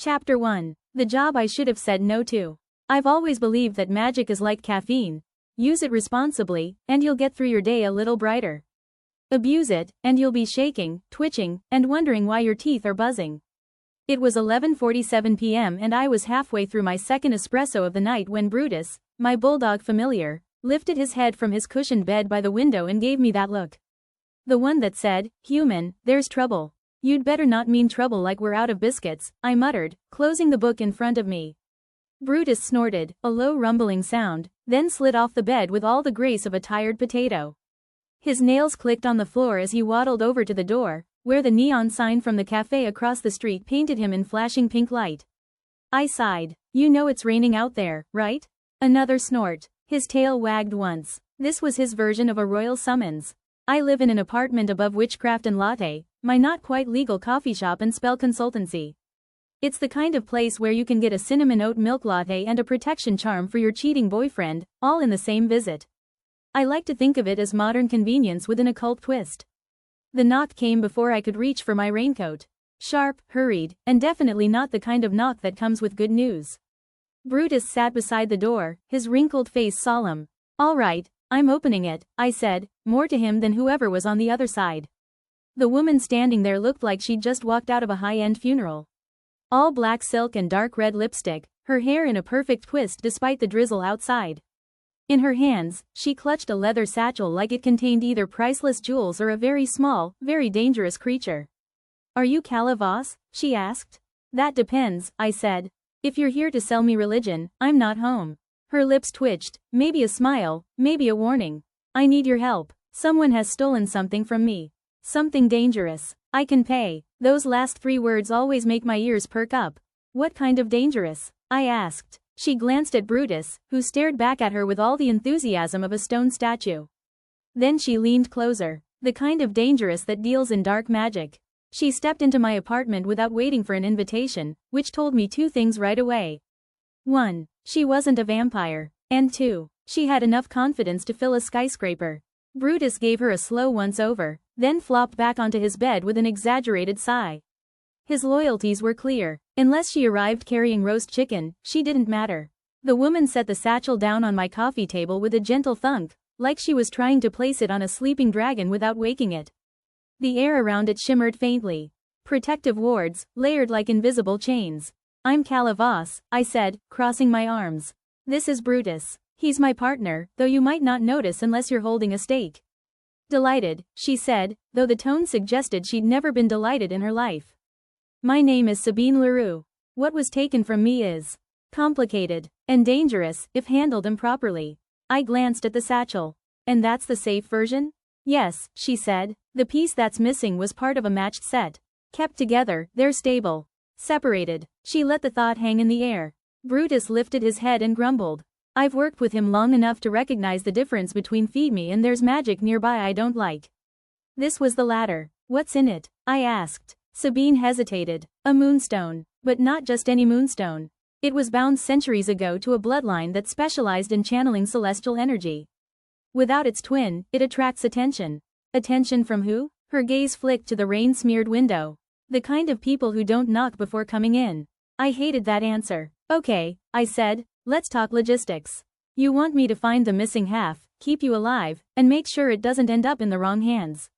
Chapter 1. The job I should have said no to. I've always believed that magic is like caffeine. Use it responsibly, and you'll get through your day a little brighter. Abuse it, and you'll be shaking, twitching, and wondering why your teeth are buzzing. It was 11:47 p.m. and I was halfway through my second espresso of the night when Brutus, my bulldog familiar, lifted his head from his cushioned bed by the window and gave me that look. The one that said, "Human, there's trouble." "You'd better not mean trouble like we're out of biscuits," I muttered, closing the book in front of me. Brutus snorted, a low rumbling sound, then slid off the bed with all the grace of a tired potato. His nails clicked on the floor as he waddled over to the door, where the neon sign from the cafe across the street painted him in flashing pink light. I sighed. "You know it's raining out there, right?" Another snort. His tail wagged once. This was his version of a royal summons. I live in an apartment above Witchcraft and Latte, my not quite legal coffee shop and spell consultancy. It's the kind of place where you can get a cinnamon oat milk latte and a protection charm for your cheating boyfriend, all in the same visit. I like to think of it as modern convenience with an occult twist. The knock came before I could reach for my raincoat. Sharp, hurried, and definitely not the kind of knock that comes with good news. Brutus sat beside the door, his wrinkled face solemn. "All right, I'm opening it," I said, more to him than whoever was on the other side. The woman standing there looked like she'd just walked out of a high-end funeral. All black silk and dark red lipstick, her hair in a perfect twist despite the drizzle outside. In her hands, she clutched a leather satchel like it contained either priceless jewels or a very small, very dangerous creature. "Are you Cala Voss?" she asked. "That depends," I said. "If you're here to sell me religion, I'm not home." Her lips twitched, maybe a smile, maybe a warning. "I need your help. Someone has stolen something from me. Something dangerous. I can pay." Those last 3 words always make my ears perk up. "What kind of dangerous?" I asked. She glanced at Brutus, who stared back at her with all the enthusiasm of a stone statue. Then she leaned closer. "The kind of dangerous that deals in dark magic." She stepped into my apartment without waiting for an invitation, which told me 2 things right away. 1. She wasn't a vampire. And 2. She had enough confidence to fill a skyscraper. Brutus gave her a slow once-over, then flopped back onto his bed with an exaggerated sigh. His loyalties were clear. Unless she arrived carrying roast chicken, she didn't matter. The woman set the satchel down on my coffee table with a gentle thunk, like she was trying to place it on a sleeping dragon without waking it. The air around it shimmered faintly. Protective wards, layered like invisible chains. "I'm Cala Voss," I said, crossing my arms. "This is Brutus. He's my partner, though you might not notice unless you're holding a stake." "Delighted," she said, though the tone suggested she'd never been delighted in her life. "My name is Sabine Leroux. What was taken from me is complicated and dangerous if handled improperly." I glanced at the satchel. "And that's the safe version?" "Yes," she said. "The piece that's missing was part of a matched set. Kept together, they're stable. Separated." She let the thought hang in the air. Brutus lifted his head and grumbled. "I've worked with him long enough to recognize the difference between feed me and there's magic nearby I don't like." This was the latter. "What's in it?" I asked. Sabine hesitated. "A moonstone. But not just any moonstone. It was bound centuries ago to a bloodline that specialized in channeling celestial energy. Without its twin, it attracts attention." "Attention from who?" Her gaze flicked to the rain-smeared window. "The kind of people who don't knock before coming in." I hated that answer. "Okay," I said, "let's talk logistics. You want me to find the missing half, keep you alive, and make sure it doesn't end up in the wrong hands.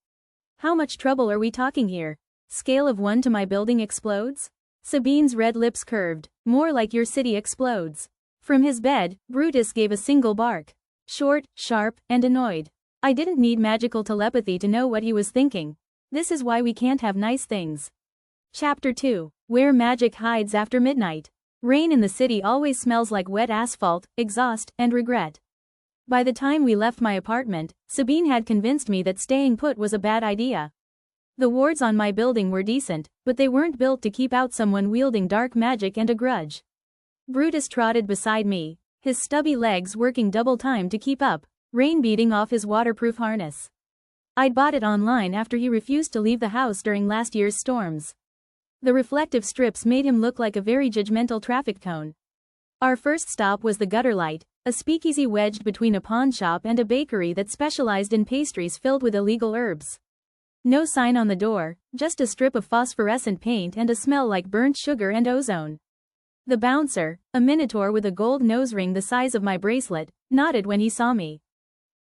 How much trouble are we talking here? Scale of 1 to my building explodes?" Sabine's red lips curved. "More like your city explodes." From his bed, Brutus gave a single bark. Short, sharp, and annoyed. I didn't need magical telepathy to know what he was thinking. This is why we can't have nice things. Chapter 2. Where magic hides after midnight. Rain in the city always smells like wet asphalt, exhaust, and regret. By the time we left my apartment, Sabine had convinced me that staying put was a bad idea. The wards on my building were decent, but they weren't built to keep out someone wielding dark magic and a grudge. Brutus trotted beside me, his stubby legs working double time to keep up, rain beating off his waterproof harness. I'd bought it online after he refused to leave the house during last year's storms. The reflective strips made him look like a very judgmental traffic cone. Our first stop was the Gutter Light, a speakeasy wedged between a pawn shop and a bakery that specialized in pastries filled with illegal herbs. No sign on the door, just a strip of phosphorescent paint and a smell like burnt sugar and ozone. The bouncer, a minotaur with a gold nose ring the size of my bracelet, nodded when he saw me.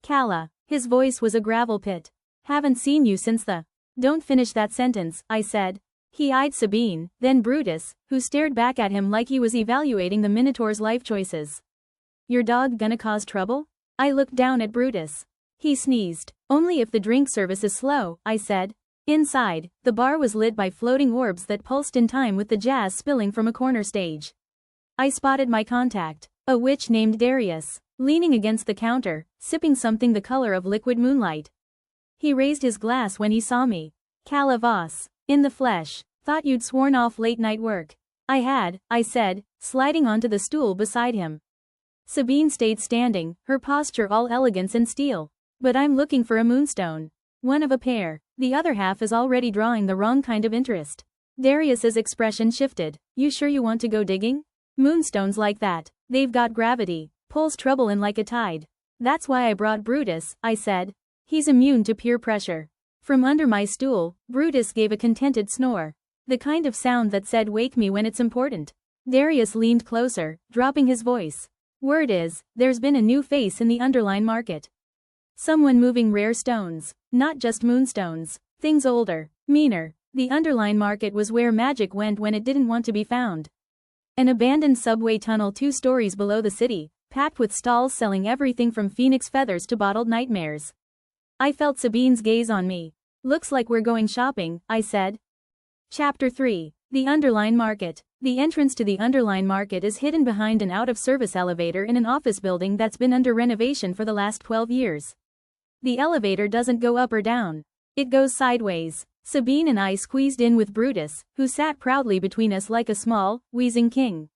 Calla. His voice was a gravel pit. Haven't seen you since the... Don't finish that sentence, I said. He eyed Sabine, then Brutus, who stared back at him like he was evaluating the minotaur's life choices. Your dog gonna cause trouble? I looked down at Brutus. He sneezed. Only if the drink service is slow, I said. Inside, the bar was lit by floating orbs that pulsed in time with the jazz spilling from a corner stage. I spotted my contact, a witch named Darius, leaning against the counter, sipping something the color of liquid moonlight. He raised his glass when he saw me. Calla Voss. In the flesh. Thought you'd sworn off late-night work. I had, I said, sliding onto the stool beside him. Sabine stayed standing, her posture all elegance and steel. But I'm looking for a moonstone. One of a pair. The other half is already drawing the wrong kind of interest. Darius's expression shifted. You sure you want to go digging? Moonstones like that. They've got gravity. Pulls trouble in like a tide. That's why I brought Brutus, I said. He's immune to peer pressure. From under my stool, Brutus gave a contented snore. The kind of sound that said wake me when it's important. Darius leaned closer, dropping his voice. Word is, there's been a new face in the underline market. Someone moving rare stones. Not just moonstones. Things older, meaner. The underline market was where magic went when it didn't want to be found. An abandoned subway tunnel 2 stories below the city, packed with stalls selling everything from phoenix feathers to bottled nightmares. I felt Sabine's gaze on me. Looks like we're going shopping, I said. Chapter 3. The Underline Market. The entrance to the Underline Market is hidden behind an out-of-service elevator in an office building that's been under renovation for the last 12 years. The elevator doesn't go up or down. It goes sideways. Sabine and I squeezed in with Brutus, who sat proudly between us like a small, wheezing king.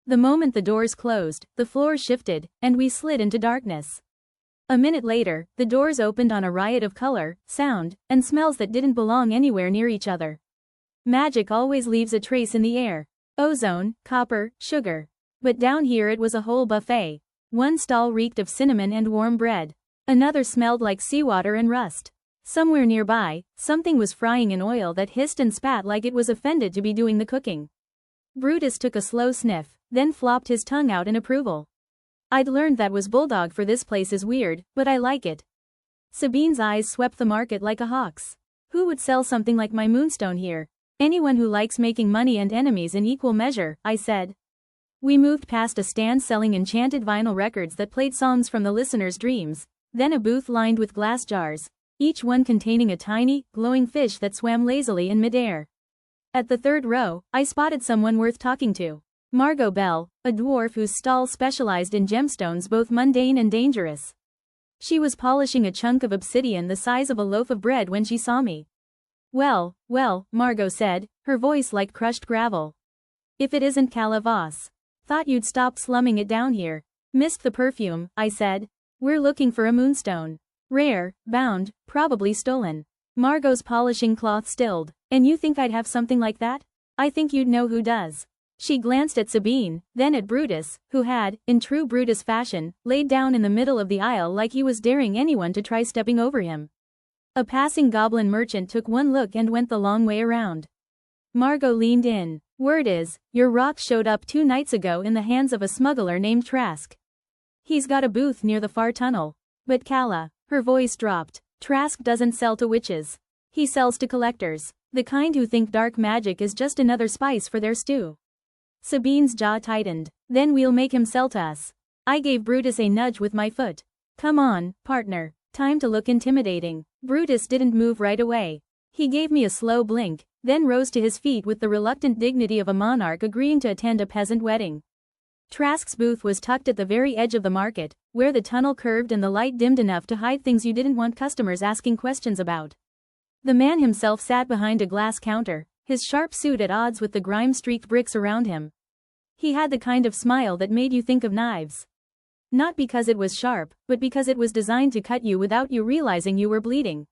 The moment the doors closed, the floor shifted, and we slid into darkness. A minute later, the doors opened on a riot of color, sound, and smells that didn't belong anywhere near each other. Magic always leaves a trace in the air. Ozone, copper, sugar. But down here it was a whole buffet. One stall reeked of cinnamon and warm bread. Another smelled like seawater and rust. Somewhere nearby, something was frying in oil that hissed and spat like it was offended to be doing the cooking. Brutus took a slow sniff, then flopped his tongue out in approval. I'd learned that was Bulldog for this place is weird, but I like it. Sabine's eyes swept the market like a hawk's. Who would sell something like my moonstone here? Anyone who likes making money and enemies in equal measure, I said. We moved past a stand selling enchanted vinyl records that played songs from the listener's dreams, then a booth lined with glass jars, each one containing a tiny, glowing fish that swam lazily in midair. At the third row, I spotted someone worth talking to. Margot Bell, a dwarf whose stall specialized in gemstones both mundane and dangerous. She was polishing a chunk of obsidian the size of a loaf of bread when she saw me. Well, Margot said, her voice like crushed gravel. If it isn't Calla Voss. Thought you'd stopped slumming it down here. Missed the perfume, I said. We're looking for a moonstone. Rare, bound, probably stolen. Margot's polishing cloth stilled. And you think I'd have something like that? I think you'd know who does. She glanced at Sabine, then at Brutus, who had, in true Brutus fashion, laid down in the middle of the aisle like he was daring anyone to try stepping over him. A passing goblin merchant took one look and went the long way around. Margot leaned in. Word is, your rock showed up 2 nights ago in the hands of a smuggler named Trask. He's got a booth near the far tunnel. But Calla, her voice dropped. Trask doesn't sell to witches. He sells to collectors. The kind who think dark magic is just another spice for their stew. Sabine's jaw tightened. Then we'll make him sell to us. I gave Brutus a nudge with my foot. Come on, partner. Time to look intimidating. Brutus didn't move right away. He gave me a slow blink, then rose to his feet with the reluctant dignity of a monarch agreeing to attend a peasant wedding. Trask's booth was tucked at the very edge of the market, where the tunnel curved and the light dimmed enough to hide things you didn't want customers asking questions about. The man himself sat behind a glass counter, his sharp suit at odds with the grime-streaked bricks around him. He had the kind of smile that made you think of knives. Not because it was sharp, but because it was designed to cut you without you realizing you were bleeding.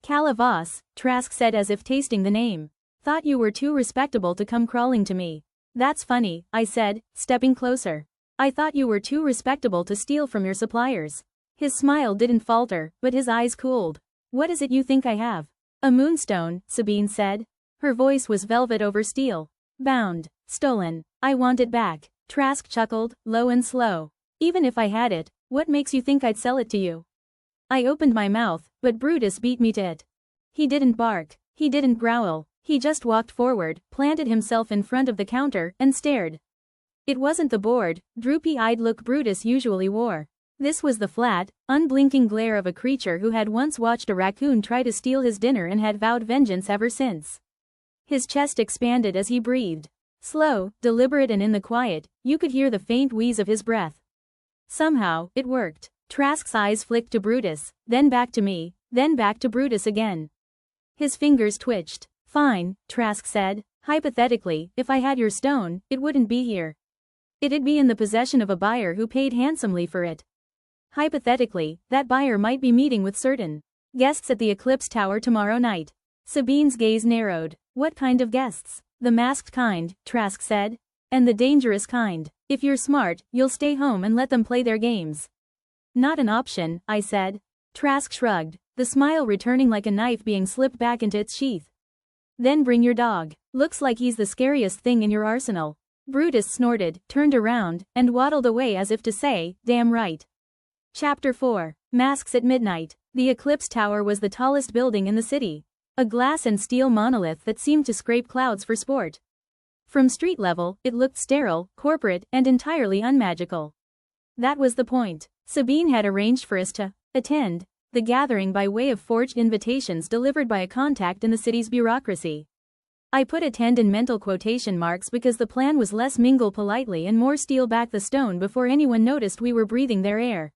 Calla Voss, Trask said as if tasting the name. Thought you were too respectable to come crawling to me. That's funny, I said, stepping closer. I thought you were too respectable to steal from your suppliers. His smile didn't falter, but his eyes cooled. What is it you think I have? A moonstone, Sabine said. Her voice was velvet over steel. Bound. Stolen. I want it back. Trask chuckled, low and slow. Even if I had it, what makes you think I'd sell it to you? I opened my mouth, but Brutus beat me to it. He didn't bark. He didn't growl. He just walked forward, planted himself in front of the counter, and stared. It wasn't the bored, droopy-eyed look Brutus usually wore. This was the flat, unblinking glare of a creature who had once watched a raccoon try to steal his dinner and had vowed vengeance ever since. His chest expanded as he breathed. Slow, deliberate, and in the quiet, you could hear the faint wheeze of his breath. Somehow, it worked. Trask's eyes flicked to Brutus, then back to me, then back to Brutus again. His fingers twitched. Fine, Trask said. Hypothetically, if I had your stone, it wouldn't be here. It'd be in the possession of a buyer who paid handsomely for it. Hypothetically, that buyer might be meeting with certain guests at the Eclipse Tower tomorrow night. Sabine's gaze narrowed. What kind of guests? The masked kind, Trask said. And the dangerous kind. If you're smart, you'll stay home and let them play their games. Not an option, I said. Trask shrugged, the smile returning like a knife being slipped back into its sheath. Then bring your dog. Looks like he's the scariest thing in your arsenal. Brutus snorted, turned around, and waddled away as if to say, damn right. Chapter 4. Masks at Midnight. The Eclipse Tower was the tallest building in the city. A glass and steel monolith that seemed to scrape clouds for sport. From street level, it looked sterile, corporate, and entirely unmagical. That was the point. Sabine had arranged for us to attend the gathering by way of forged invitations delivered by a contact in the city's bureaucracy. I put attend in mental quotation marks because the plan was less mingle politely and more steal back the stone before anyone noticed we were breathing their air.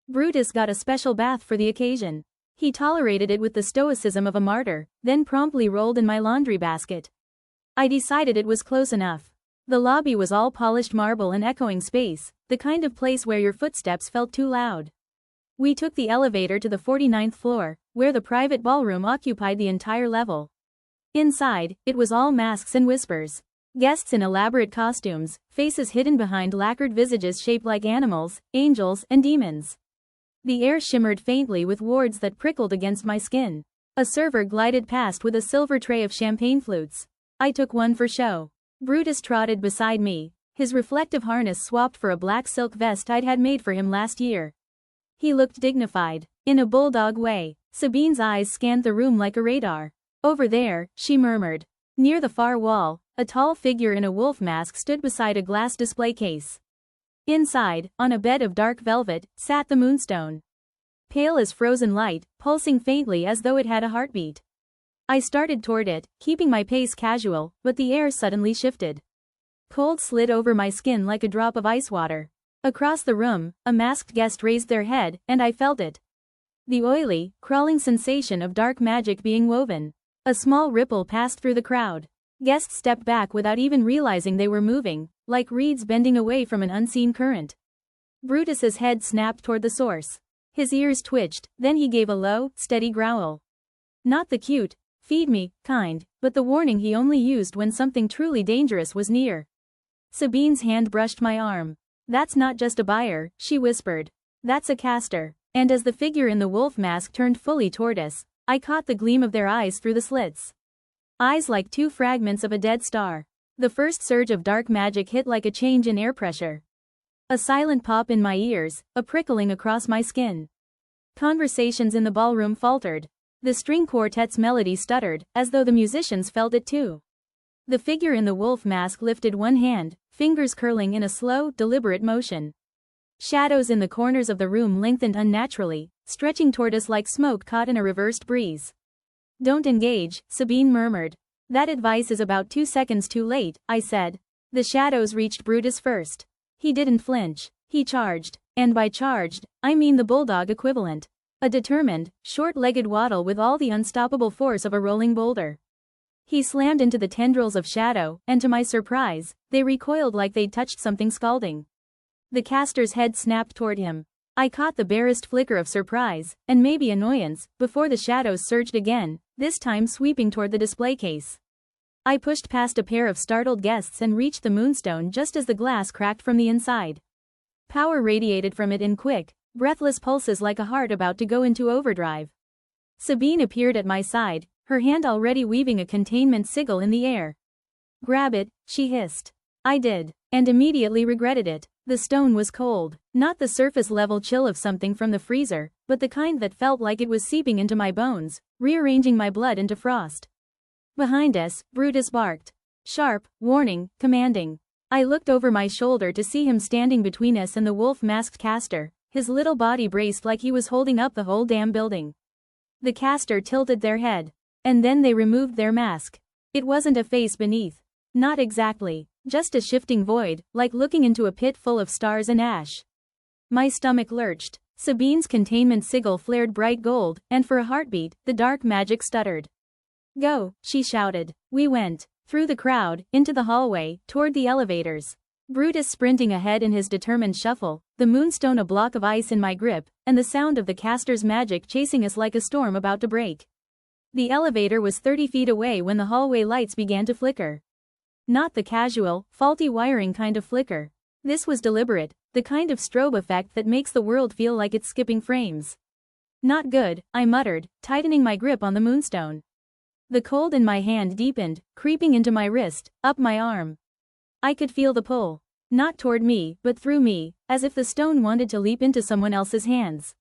Brutus got a special bath for the occasion. He tolerated it with the stoicism of a martyr, then promptly rolled in my laundry basket. I decided it was close enough. The lobby was all polished marble and echoing space, the kind of place where your footsteps felt too loud. We took the elevator to the 49th floor, where the private ballroom occupied the entire level. Inside, it was all masks and whispers. Guests in elaborate costumes, faces hidden behind lacquered visages shaped like animals, angels, and demons. The air shimmered faintly with wards that prickled against my skin. A server glided past with a silver tray of champagne flutes. I took one for show. Brutus trotted beside me, his reflective harness swapped for a black silk vest I'd had made for him last year. He looked dignified, in a bulldog way. Sabine's eyes scanned the room like a radar. Over there, she murmured. Near the far wall, a tall figure in a wolf mask stood beside a glass display case. Inside, on a bed of dark velvet, sat the moonstone. Pale as frozen light, pulsing faintly as though it had a heartbeat. I started toward it, keeping my pace casual, but the air suddenly shifted. Cold slid over my skin like a drop of ice water. Across the room, a masked guest raised their head, and I felt it. The oily, crawling sensation of dark magic being woven. A small ripple passed through the crowd. Guests stepped back without even realizing they were moving, like reeds bending away from an unseen current. Brutus's head snapped toward the source. His ears twitched, then he gave a low, steady growl. Not the cute, feed me, kind, but the warning he only used when something truly dangerous was near. Sabine's hand brushed my arm. That's not just a buyer, she whispered. That's a caster. And as the figure in the wolf mask turned fully toward us, I caught the gleam of their eyes through the slits. Eyes like two fragments of a dead star. The first surge of dark magic hit like a change in air pressure. A silent pop in my ears, a prickling across my skin. Conversations in the ballroom faltered. The string quartet's melody stuttered, as though the musicians felt it too. The figure in the wolf mask lifted one hand, fingers curling in a slow, deliberate motion. Shadows in the corners of the room lengthened unnaturally, stretching toward us like smoke caught in a reversed breeze. Don't engage, Sabine murmured. That advice is about 2 seconds too late, I said. The shadows reached Brutus first. He didn't flinch. He charged. And by charged, I mean the bulldog equivalent. A determined, short-legged waddle with all the unstoppable force of a rolling boulder. He slammed into the tendrils of shadow, and to my surprise, they recoiled like they'd touched something scalding. The caster's head snapped toward him. I caught the barest flicker of surprise, and maybe annoyance, before the shadows surged again, this time sweeping toward the display case. I pushed past a pair of startled guests and reached the moonstone just as the glass cracked from the inside. Power radiated from it in quick, breathless pulses like a heart about to go into overdrive. Sabine appeared at my side, her hand already weaving a containment sigil in the air. "Grab it," she hissed. I did, and immediately regretted it. The stone was cold, not the surface-level chill of something from the freezer, but the kind that felt like it was seeping into my bones, rearranging my blood into frost. Behind us, Brutus barked. Sharp, warning, commanding. I looked over my shoulder to see him standing between us and the wolf-masked caster, his little body braced like he was holding up the whole damn building. The caster tilted their head. And then they removed their mask. It wasn't a face beneath. Not exactly. Just a shifting void, like looking into a pit full of stars and ash. My stomach lurched. Sabine's containment sigil flared bright gold, and for a heartbeat, the dark magic stuttered. "Go," she shouted. We went. Through the crowd, into the hallway, toward the elevators. Brutus sprinting ahead in his determined shuffle, the moonstone a block of ice in my grip, and the sound of the caster's magic chasing us like a storm about to break. The elevator was 30 feet away when the hallway lights began to flicker. Not the casual, faulty wiring kind of flicker. This was deliberate, the kind of strobe effect that makes the world feel like it's skipping frames. "Not good," I muttered, tightening my grip on the moonstone. The cold in my hand deepened, creeping into my wrist, up my arm. I could feel the pull. Not toward me, but through me, as if the stone wanted to leap into someone else's hands.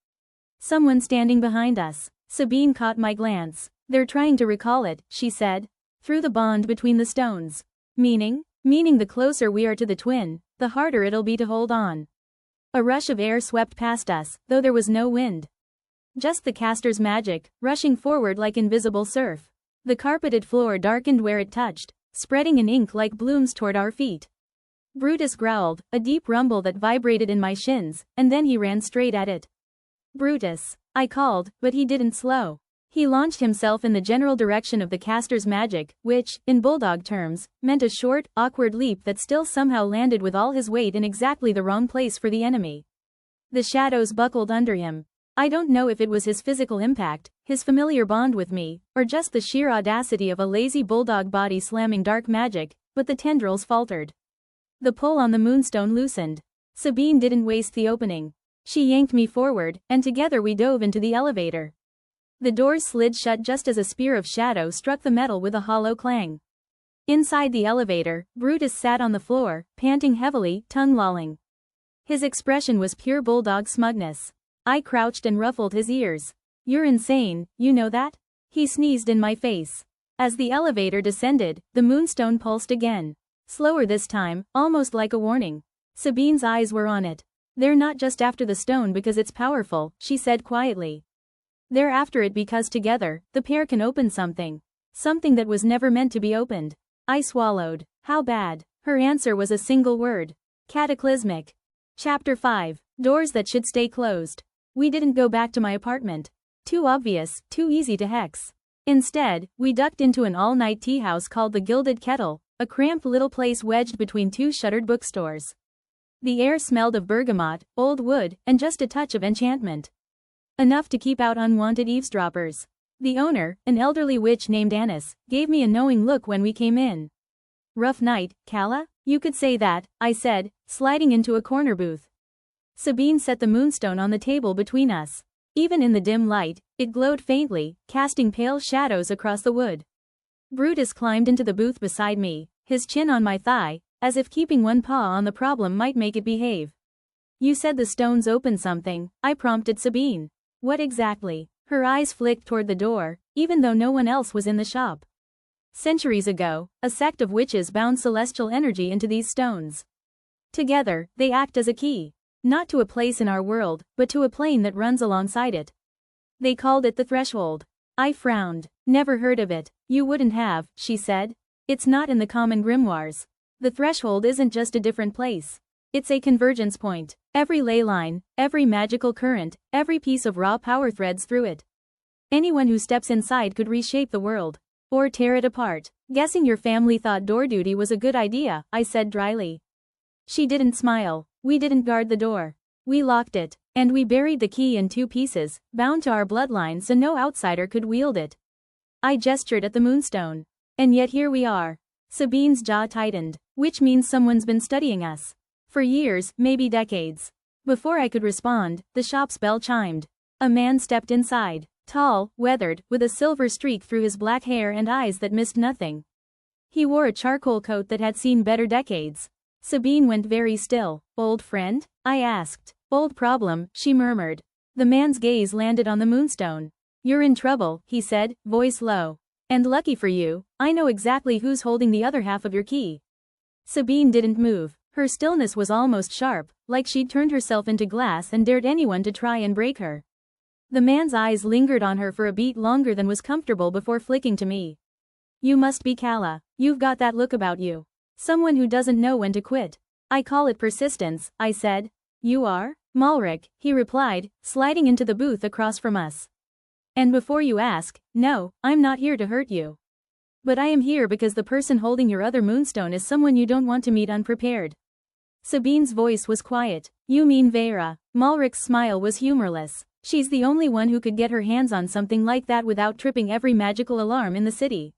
Someone standing behind us. Sabine caught my glance. "They're trying to recall it," she said. "Through the bond between the stones." Meaning the closer we are to the twin, the harder it'll be to hold on. A rush of air swept past us, though there was no wind. Just the caster's magic, rushing forward like invisible surf. The carpeted floor darkened where it touched, spreading in ink like blooms toward our feet. Brutus growled, a deep rumble that vibrated in my shins, and then he ran straight at it. "Brutus," I called, but he didn't slow. He launched himself in the general direction of the caster's magic, which, in Bulldog terms, meant a short, awkward leap that still somehow landed with all his weight in exactly the wrong place for the enemy. The shadows buckled under him. I don't know if it was his physical impact, his familiar bond with me, or just the sheer audacity of a lazy bulldog body slamming dark magic, but the tendrils faltered. The pull on the moonstone loosened. Sabine didn't waste the opening. She yanked me forward, and together we dove into the elevator. The doors slid shut just as a spear of shadow struck the metal with a hollow clang. Inside the elevator, Brutus sat on the floor, panting heavily, tongue-lolling. His expression was pure bulldog smugness. I crouched and ruffled his ears. "You're insane, you know that?" He sneezed in my face. As the elevator descended, the moonstone pulsed again. Slower this time, almost like a warning. Sabine's eyes were on it. "They're not just after the stone because it's powerful," she said quietly. "They're after it because together, the pair can open something. Something that was never meant to be opened." I swallowed. How bad? Her answer was a single word. Cataclysmic. Chapter 5. Doors that should stay closed. We didn't go back to my apartment. Too obvious, too easy to hex. Instead, we ducked into an all-night tea house called the Gilded Kettle, a cramped little place wedged between two shuttered bookstores. The air smelled of bergamot, old wood, and just a touch of enchantment. Enough to keep out unwanted eavesdroppers. The owner, an elderly witch named Annis, gave me a knowing look when we came in. "Rough night, Calla?" "You could say that," I said, sliding into a corner booth. Sabine set the moonstone on the table between us. Even in the dim light, it glowed faintly, casting pale shadows across the wood. Brutus climbed into the booth beside me, his chin on my thigh, as if keeping one paw on the problem might make it behave. "You said the stones opened something," I prompted Sabine. "What exactly?" Her eyes flicked toward the door, even though no one else was in the shop. "Centuries ago, a sect of witches bound celestial energy into these stones. Together, they act as a key. Not to a place in our world, but to a plane that runs alongside it. They called it the Threshold." I frowned. "Never heard of it." "You wouldn't have," she said. "It's not in the common grimoires. The Threshold isn't just a different place. It's a convergence point. Every ley line, every magical current, every piece of raw power threads through it. Anyone who steps inside could reshape the world. Or tear it apart." "Guessing your family thought door duty was a good idea," I said dryly. She didn't smile. "We didn't guard the door. We locked it. And we buried the key in 2 pieces, bound to our bloodline so no outsider could wield it." I gestured at the moonstone. "And yet here we are." Sabine's jaw tightened. "Which means someone's been studying us. For years, maybe decades." Before I could respond, the shop's bell chimed. A man stepped inside. Tall, weathered, with a silver streak through his black hair and eyes that missed nothing. He wore a charcoal coat that had seen better decades. Sabine went very still. Old friend? I asked. Old problem, she murmured. The man's gaze landed on the moonstone. You're in trouble, he said, voice low. And lucky for you, I know exactly who's holding the other half of your key. Sabine didn't move. Her stillness was almost sharp, like she'd turned herself into glass and dared anyone to try and break her. The man's eyes lingered on her for a beat longer than was comfortable before flicking to me. You must be Kala. You've got that look about you. Someone who doesn't know when to quit. I call it persistence, I said. You are? Malric, he replied, sliding into the booth across from us. And before you ask, no, I'm not here to hurt you. But I am here because the person holding your other moonstone is someone you don't want to meet unprepared. Sabine's voice was quiet. You mean Vera? Malric's smile was humorless. She's the only one who could get her hands on something like that without tripping every magical alarm in the city.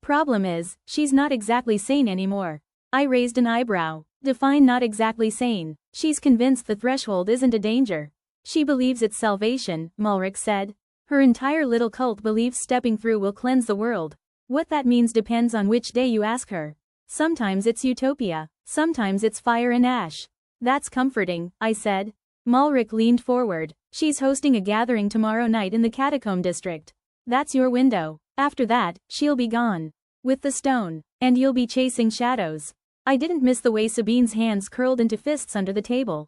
Problem is, she's not exactly sane anymore. I raised an eyebrow. Define not exactly sane. She's convinced the threshold isn't a danger. She believes it's salvation, Malric said. Her entire little cult believes stepping through will cleanse the world. What that means depends on which day you ask her. Sometimes it's utopia. Sometimes it's fire and ash. That's comforting, I said. Malric leaned forward. She's hosting a gathering tomorrow night in the Catacomb district. That's your window. After that, she'll be gone. With the stone. And you'll be chasing shadows. I didn't miss the way Sabine's hands curled into fists under the table.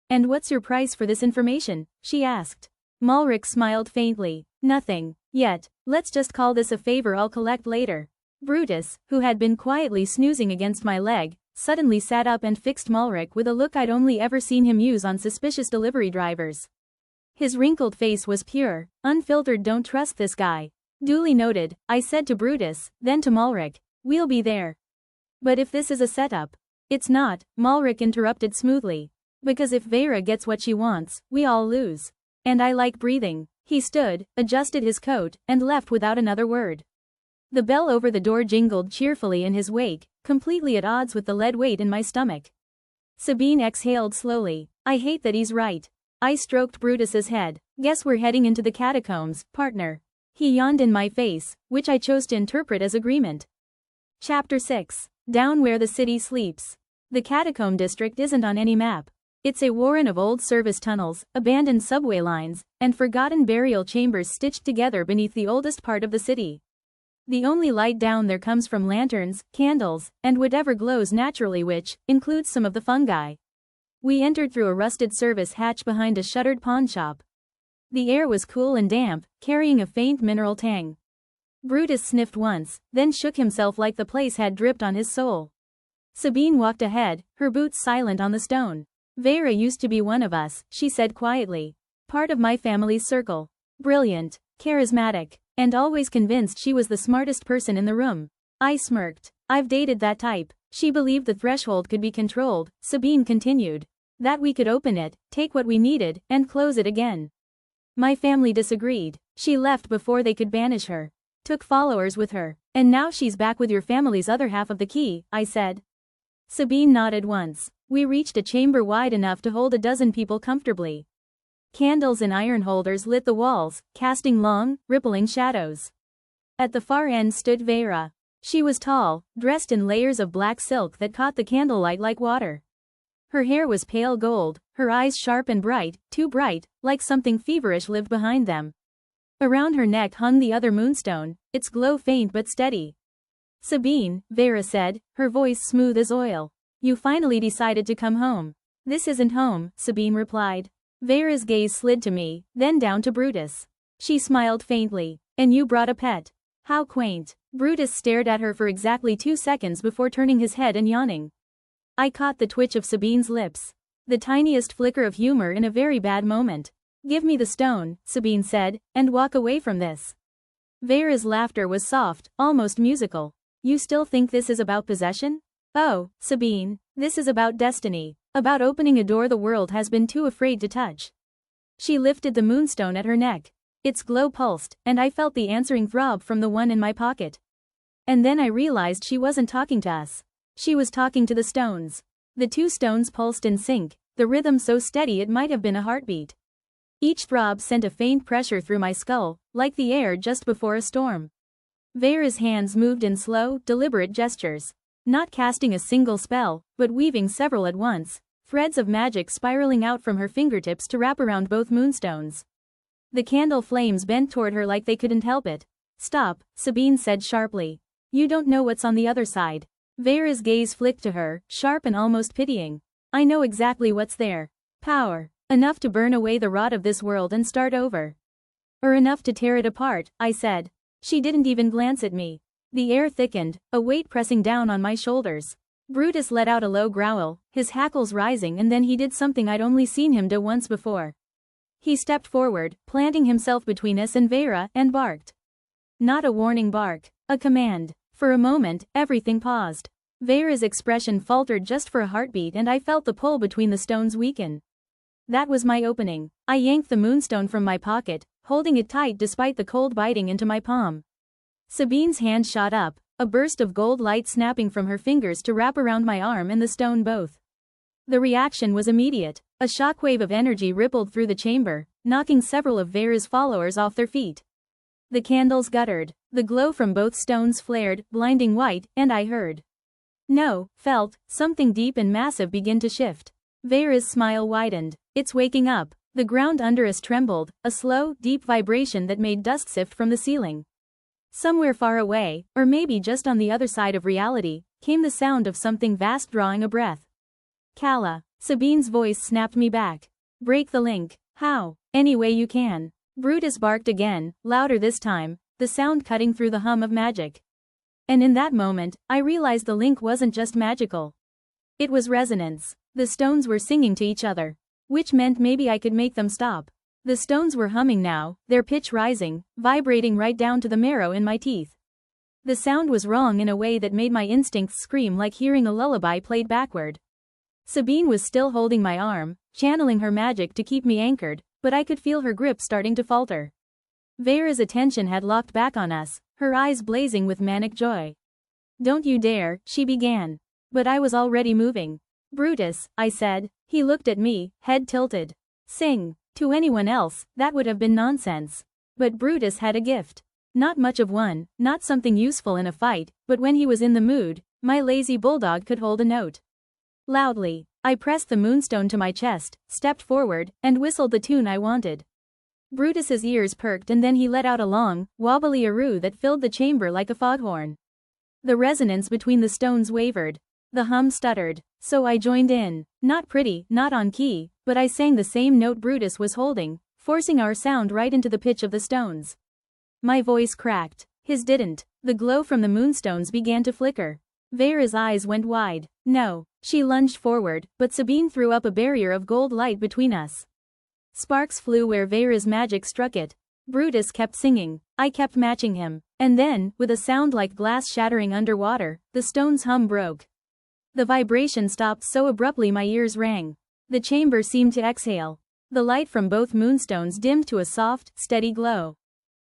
And what's your price for this information? She asked. Malric smiled faintly. Nothing. Yet. Let's just call this a favor I'll collect later. Brutus, who had been quietly snoozing against my leg, suddenly sat up and fixed Malric with a look I'd only ever seen him use on suspicious delivery drivers. His wrinkled face was pure, unfiltered. Don't trust this guy. Duly noted, I said to Brutus, then to Malric. We'll be there. But if this is a setup. It's not, Malric interrupted smoothly. Because if Vera gets what she wants, we all lose. And I like breathing. He stood, adjusted his coat, and left without another word. The bell over the door jingled cheerfully in his wake, completely at odds with the lead weight in my stomach. Sabine exhaled slowly. I hate that he's right. I stroked Brutus's head. Guess we're heading into the catacombs, partner. He yawned in my face, which I chose to interpret as agreement. Chapter 6. Down where the city sleeps. The Catacomb district isn't on any map. It's a warren of old service tunnels, abandoned subway lines, and forgotten burial chambers stitched together beneath the oldest part of the city. The only light down there comes from lanterns, candles, and whatever glows naturally, which includes some of the fungi. We entered through a rusted service hatch behind a shuttered pawnshop. The air was cool and damp, carrying a faint mineral tang. Brutus sniffed once, then shook himself like the place had dripped on his soul. Sabine walked ahead, her boots silent on the stone. Vera used to be one of us, she said quietly. Part of my family's circle. Brilliant, charismatic, and always convinced she was the smartest person in the room. I smirked. I've dated that type. She believed the threshold could be controlled, Sabine continued. That we could open it, take what we needed, and close it again. My family disagreed. She left before they could banish her. Took followers with her. And now she's back with your family's other half of the key, I said. Sabine nodded once. We reached a chamber wide enough to hold a dozen people comfortably. Candles and iron holders lit the walls, casting long, rippling shadows. At the far end stood Vera. She was tall, dressed in layers of black silk that caught the candlelight like water. Her hair was pale gold, her eyes sharp and bright, too bright, like something feverish lived behind them. Around her neck hung the other moonstone, its glow faint but steady. Sabine, Vera said, her voice smooth as oil. You finally decided to come home. This isn't home, Sabine replied. Vera's gaze slid to me, then down to Brutus. She smiled faintly. And you brought a pet. How quaint. Brutus stared at her for exactly 2 seconds before turning his head and yawning. I caught the twitch of Sabine's lips. The tiniest flicker of humor in a very bad moment. Give me the stone, Sabine said, and walk away from this. Vera's laughter was soft, almost musical. You still think this is about possession? Oh, Sabine, this is about destiny, about opening a door the world has been too afraid to touch. She lifted the moonstone at her neck. Its glow pulsed, and I felt the answering throb from the one in my pocket. And then I realized she wasn't talking to us. She was talking to the stones. The 2 stones pulsed in sync, the rhythm so steady it might have been a heartbeat. Each throb sent a faint pressure through my skull, like the air just before a storm. Vera's hands moved in slow, deliberate gestures. Not casting a single spell, but weaving several at once, threads of magic spiraling out from her fingertips to wrap around both moonstones. The candle flames bent toward her like they couldn't help it. "Stop," Sabine said sharply. "You don't know what's on the other side." Vera's gaze flicked to her, sharp and almost pitying. "I know exactly what's there. Power. Enough to burn away the rot of this world and start over." "Or enough to tear it apart," I said. She didn't even glance at me. The air thickened, a weight pressing down on my shoulders. Brutus let out a low growl, his hackles rising, and then he did something I'd only seen him do once before. He stepped forward, planting himself between us and Vera, and barked. Not a warning bark, a command. For a moment, everything paused. Vera's expression faltered just for a heartbeat and I felt the pull between the stones weaken. That was my opening. I yanked the moonstone from my pocket, holding it tight despite the cold biting into my palm. Sabine's hand shot up, a burst of gold light snapping from her fingers to wrap around my arm and the stone both. The reaction was immediate. A shockwave of energy rippled through the chamber, knocking several of Vera's followers off their feet. The candles guttered. The glow from both stones flared, blinding white, and I heard. No, felt, something deep and massive begin to shift. Vera's smile widened. "It's waking up." The ground under us trembled, a slow, deep vibration that made dust sift from the ceiling. Somewhere far away, or maybe just on the other side of reality, came the sound of something vast drawing a breath. "Kala." Sabine's voice snapped me back. "Break the link." "How?" "Any way you can." Brutus barked again, louder this time, the sound cutting through the hum of magic. And in that moment, I realized the link wasn't just magical. It was resonance. The stones were singing to each other. Which meant maybe I could make them stop. The stones were humming now, their pitch rising, vibrating right down to the marrow in my teeth. The sound was wrong in a way that made my instincts scream like hearing a lullaby played backward. Sabine was still holding my arm, channeling her magic to keep me anchored, but I could feel her grip starting to falter. Vera's attention had locked back on us, her eyes blazing with manic joy. "Don't you dare," she began. But I was already moving. "Brutus," I said. He looked at me, head tilted. "Sing." To anyone else, that would have been nonsense. But Brutus had a gift. Not much of one, not something useful in a fight, but when he was in the mood, my lazy bulldog could hold a note. Loudly, I pressed the moonstone to my chest, stepped forward, and whistled the tune I wanted. Brutus's ears perked and then he let out a long, wobbly aroo that filled the chamber like a foghorn. The resonance between the stones wavered. The hum stuttered. So I joined in. Not pretty, not on key, but I sang the same note Brutus was holding, forcing our sound right into the pitch of the stones. My voice cracked. His didn't. The glow from the moonstones began to flicker. Vera's eyes went wide. "No." She lunged forward, but Sabine threw up a barrier of gold light between us. Sparks flew where Vera's magic struck it. Brutus kept singing. I kept matching him. And then, with a sound like glass shattering underwater, the stone's hum broke. The vibration stopped so abruptly my ears rang. The chamber seemed to exhale. The light from both moonstones dimmed to a soft, steady glow.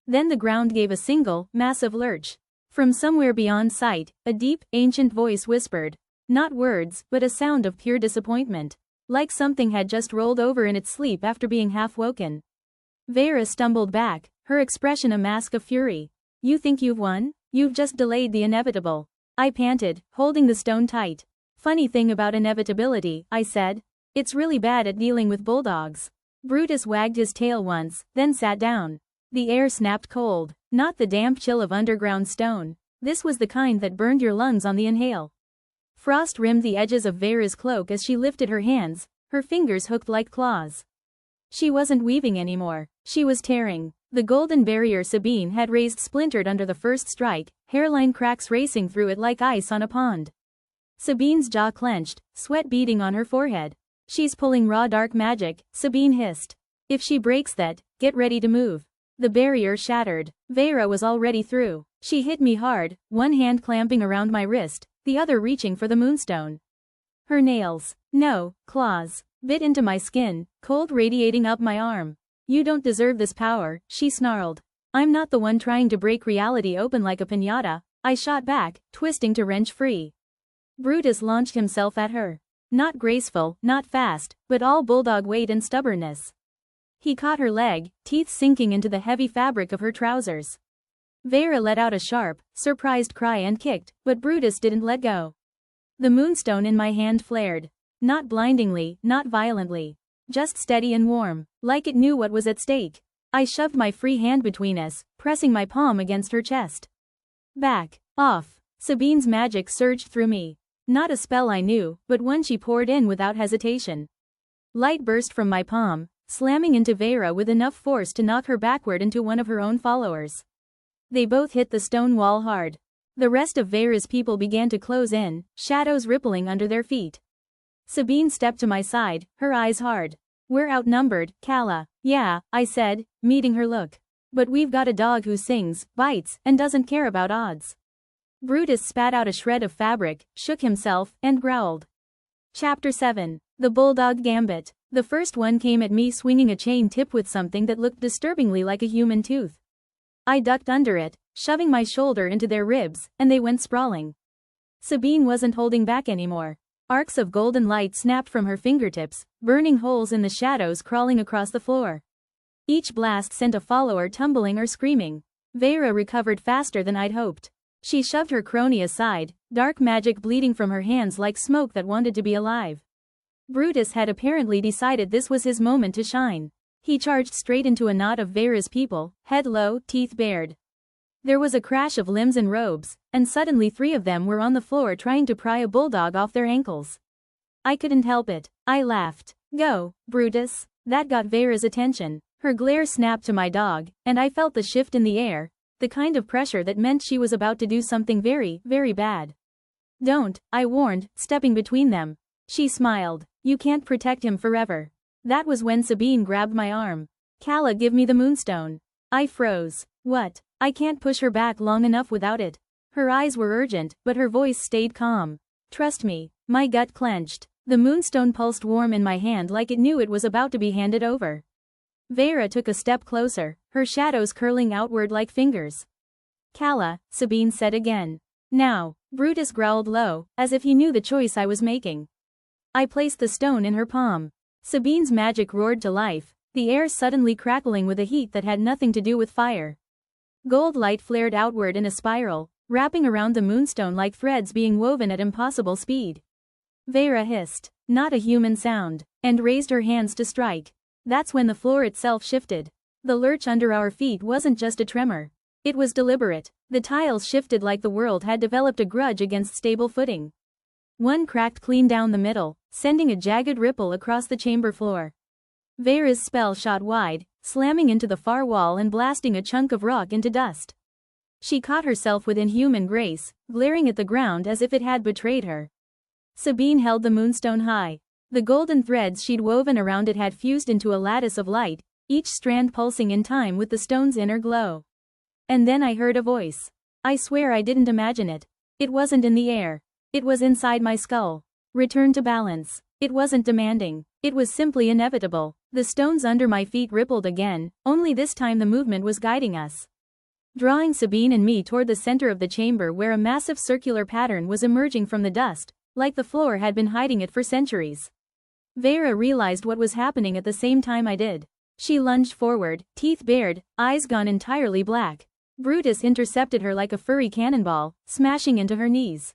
Then the ground gave a single, massive lurch. From somewhere beyond sight, a deep, ancient voice whispered. Not words, but a sound of pure disappointment. Like something had just rolled over in its sleep after being half-woken. Vera stumbled back, her expression a mask of fury. "You think you've won? You've just delayed the inevitable." I panted, holding the stone tight. "Funny thing about inevitability," I said. "It's really bad at dealing with bulldogs." Brutus wagged his tail once, then sat down. The air snapped cold. Not the damp chill of underground stone. This was the kind that burned your lungs on the inhale. Frost rimmed the edges of Vera's cloak as she lifted her hands, her fingers hooked like claws. She wasn't weaving anymore. She was tearing. The golden barrier Sabine had raised splintered under the first strike, hairline cracks racing through it like ice on a pond. Sabine's jaw clenched, sweat beading on her forehead. "She's pulling raw dark magic," Sabine hissed. "If she breaks that, get ready to move." The barrier shattered. Vera was already through. She hit me hard, one hand clamping around my wrist, the other reaching for the moonstone. Her nails, no, claws, bit into my skin, cold radiating up my arm. "You don't deserve this power," she snarled. "I'm not the one trying to break reality open like a piñata," I shot back, twisting to wrench free. Brutus launched himself at her. Not graceful, not fast, but all bulldog weight and stubbornness. He caught her leg, teeth sinking into the heavy fabric of her trousers. Vera let out a sharp, surprised cry and kicked, but Brutus didn't let go. The moonstone in my hand flared. Not blindingly, not violently. Just steady and warm, like it knew what was at stake. I shoved my free hand between us, pressing my palm against her chest. Back off. Sabine's magic surged through me. Not a spell I knew, but one she poured in without hesitation. Light burst from my palm, slamming into Vera with enough force to knock her backward into one of her own followers. They both hit the stone wall hard. The rest of Vera's people began to close in, shadows rippling under their feet. Sabine stepped to my side, her eyes hard. We're outnumbered, Kala. Yeah, I said, meeting her look. But we've got a dog who sings, bites, and doesn't care about odds. Brutus spat out a shred of fabric, shook himself, and growled. Chapter 7. The Bulldog Gambit. The first one came at me swinging a chain tip with something that looked disturbingly like a human tooth. I ducked under it, shoving my shoulder into their ribs, and they went sprawling. Sabine wasn't holding back anymore. Arcs of golden light snapped from her fingertips, burning holes in the shadows crawling across the floor. Each blast sent a follower tumbling or screaming. Vera recovered faster than I'd hoped. She shoved her crony aside, dark magic bleeding from her hands like smoke that wanted to be alive. Brutus had apparently decided this was his moment to shine. He charged straight into a knot of Vera's people, head low, teeth bared. There was a crash of limbs and robes, and suddenly 3 of them were on the floor trying to pry a bulldog off their ankles. I couldn't help it. I laughed. Go, Brutus. That got Vera's attention. Her glare snapped to my dog, and I felt the shift in the air, the kind of pressure that meant she was about to do something very, very bad. Don't, I warned, stepping between them. She smiled. You can't protect him forever. That was when Sabine grabbed my arm. Kala, give me the moonstone. I froze. What? I can't push her back long enough without it. Her eyes were urgent, but her voice stayed calm. Trust me. My gut clenched. The moonstone pulsed warm in my hand like it knew it was about to be handed over. Vera took a step closer, her shadows curling outward like fingers. Kala, Sabine said again. Now. Brutus growled low, as if he knew the choice I was making. I placed the stone in her palm. Sabine's magic roared to life, the air suddenly crackling with a heat that had nothing to do with fire. Gold light flared outward in a spiral, wrapping around the moonstone like threads being woven at impossible speed. Vera hissed, not a human sound, and raised her hands to strike. That's when the floor itself shifted. The lurch under our feet wasn't just a tremor. It was deliberate. The tiles shifted like the world had developed a grudge against stable footing. One cracked clean down the middle, sending a jagged ripple across the chamber floor. Vera's spell shot wide, slamming into the far wall and blasting a chunk of rock into dust. She caught herself with inhuman grace, glaring at the ground as if it had betrayed her. Sabine held the moonstone high. The golden threads she'd woven around it had fused into a lattice of light, each strand pulsing in time with the stone's inner glow. And then I heard a voice. I swear I didn't imagine it. It wasn't in the air. It was inside my skull. Return to balance. It wasn't demanding. It was simply inevitable. The stones under my feet rippled again, only this time the movement was guiding us. Drawing Sabine and me toward the center of the chamber where a massive circular pattern was emerging from the dust, like the floor had been hiding it for centuries. Vera realized what was happening at the same time I did. She lunged forward, teeth bared, eyes gone entirely black. Brutus intercepted her like a furry cannonball, smashing into her knees.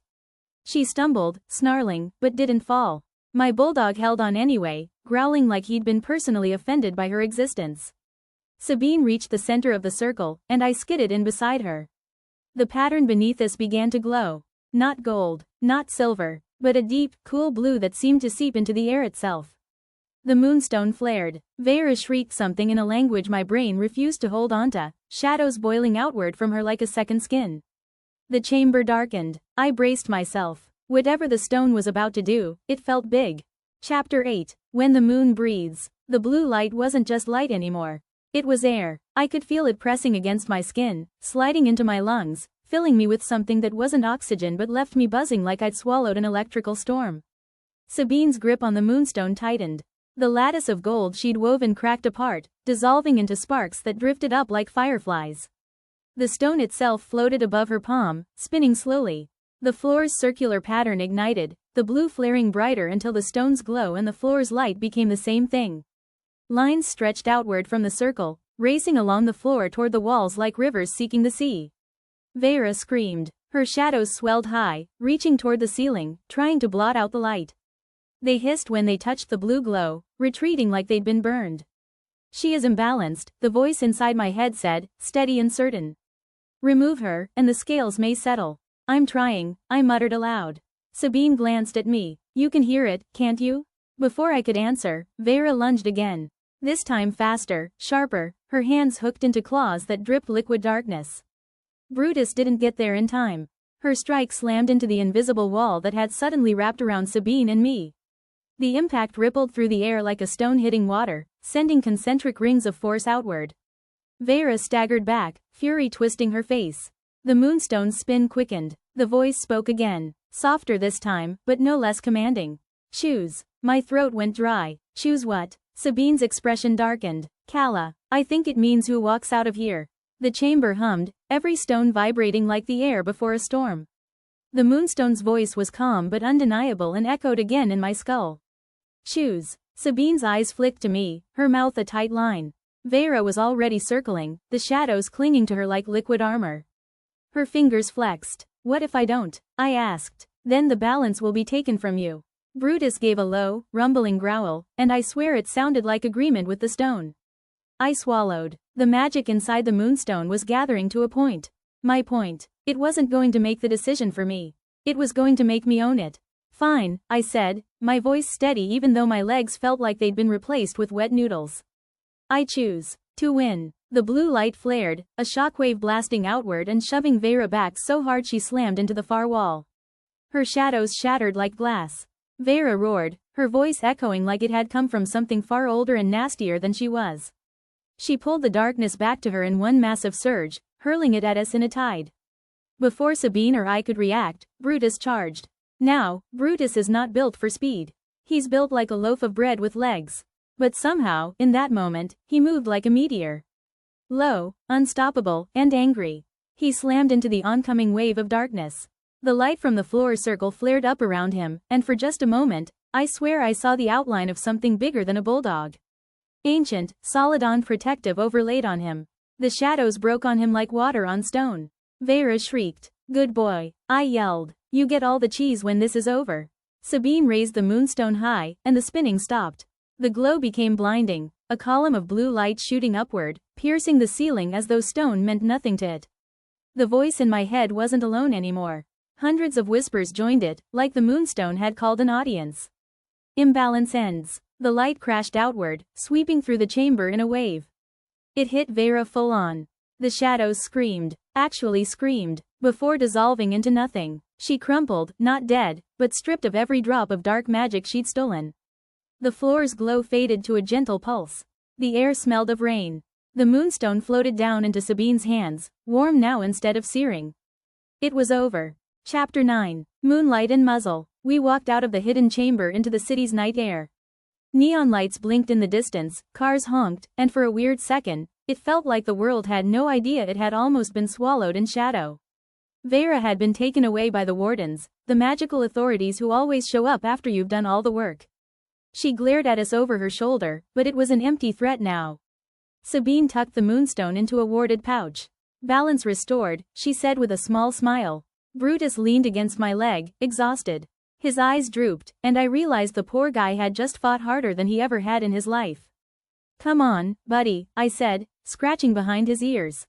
She stumbled, snarling, but didn't fall. My bulldog held on anyway, growling like he'd been personally offended by her existence. Sabine reached the center of the circle, and I skidded in beside her. The pattern beneath us began to glow. Not gold, not silver, but a deep, cool blue that seemed to seep into the air itself. The moonstone flared. Vera shrieked something in a language my brain refused to hold onto, shadows boiling outward from her like a second skin. The chamber darkened. I braced myself. Whatever the stone was about to do, it felt big. Chapter 8. When the moon breathes. The blue light wasn't just light anymore. It was air. I could feel it pressing against my skin, sliding into my lungs, filling me with something that wasn't oxygen but left me buzzing like I'd swallowed an electrical storm. Sabine's grip on the moonstone tightened. The lattice of gold she'd woven cracked apart, dissolving into sparks that drifted up like fireflies. The stone itself floated above her palm, spinning slowly. The floor's circular pattern ignited, the blue flaring brighter until the stone's glow and the floor's light became the same thing. Lines stretched outward from the circle, racing along the floor toward the walls like rivers seeking the sea. Vera screamed. Her shadows swelled high, reaching toward the ceiling, trying to blot out the light. They hissed when they touched the blue glow, retreating like they'd been burned. She is imbalanced, the voice inside my head said, steady and certain. Remove her, and the scales may settle. I'm trying, I muttered aloud. Sabine glanced at me. You can hear it, can't you? Before I could answer, Vera lunged again. This time faster, sharper, her hands hooked into claws that dripped liquid darkness. Brutus didn't get there in time. Her strike slammed into the invisible wall that had suddenly wrapped around Sabine and me. The impact rippled through the air like a stone hitting water, sending concentric rings of force outward. Vera staggered back, fury twisting her face. The moonstone's spin quickened. The voice spoke again, softer this time, but no less commanding. Choose. My throat went dry. Choose what? Sabine's expression darkened. Kala, I think it means who walks out of here. The chamber hummed, every stone vibrating like the air before a storm. The moonstone's voice was calm but undeniable and echoed again in my skull. Choose. Sabine's eyes flicked to me, her mouth a tight line. Vera was already circling, the shadows clinging to her like liquid armor. Her fingers flexed. What if I don't? I asked. Then the balance will be taken from you. Brutus gave a low, rumbling growl, and I swear it sounded like agreement with the stone. I swallowed. The magic inside the moonstone was gathering to a point. My point. It wasn't going to make the decision for me. It was going to make me own it. Fine, I said, my voice steady even though my legs felt like they'd been replaced with wet noodles. I choose to win. The blue light flared, a shockwave blasting outward and shoving Vera back so hard she slammed into the far wall. Her shadows shattered like glass. Vera roared, her voice echoing like it had come from something far older and nastier than she was. She pulled the darkness back to her in one massive surge, hurling it at us in a tide. Before Sabine or I could react, Brutus charged. Now, Brutus is not built for speed. He's built like a loaf of bread with legs. But somehow, in that moment, he moved like a meteor. Low, unstoppable, and angry. He slammed into the oncoming wave of darkness. The light from the floor circle flared up around him, and for just a moment, I swear I saw the outline of something bigger than a bulldog. Ancient, solid protective overlaid on him. The shadows broke on him like water on stone. Vera shrieked. Good boy, I yelled. You get all the cheese when this is over. Sabine raised the moonstone high, and the spinning stopped. The glow became blinding, a column of blue light shooting upward, piercing the ceiling as though stone meant nothing to it. The voice in my head wasn't alone anymore. Hundreds of whispers joined it, like the moonstone had called an audience. Imbalance ends. The light crashed outward, sweeping through the chamber in a wave. It hit Vera full on. The shadows screamed, actually screamed, before dissolving into nothing. She crumpled, not dead, but stripped of every drop of dark magic she'd stolen. The floor's glow faded to a gentle pulse. The air smelled of rain. The moonstone floated down into Sabine's hands, warm now instead of searing. It was over. Chapter 9. Moonlight and Muzzle. We walked out of the hidden chamber into the city's night air. Neon lights blinked in the distance, cars honked, and for a weird second, it felt like the world had no idea it had almost been swallowed in shadow. Vera had been taken away by the wardens, the magical authorities who always show up after you've done all the work. She glared at us over her shoulder, but it was an empty threat now. Sabine tucked the moonstone into a warded pouch. Balance restored, she said with a small smile. Brutus leaned against my leg, exhausted. His eyes drooped, and I realized the poor guy had just fought harder than he ever had in his life. Come on, buddy, I said, scratching behind his ears.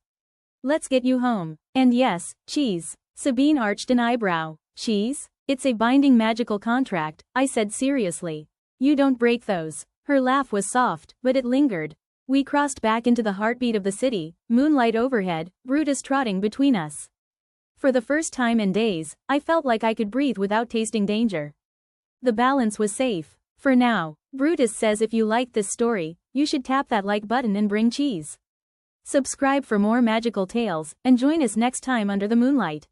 Let's get you home. And yes, cheese. Sabine arched an eyebrow. Cheese? It's a binding magical contract, I said seriously. You don't break those. Her laugh was soft, but it lingered. We crossed back into the heartbeat of the city, moonlight overhead, Brutus trotting between us. For the first time in days, I felt like I could breathe without tasting danger. The balance was safe. For now. Brutus says if you liked this story, you should tap that like button and bring cheese. Subscribe for more magical tales, and join us next time under the moonlight.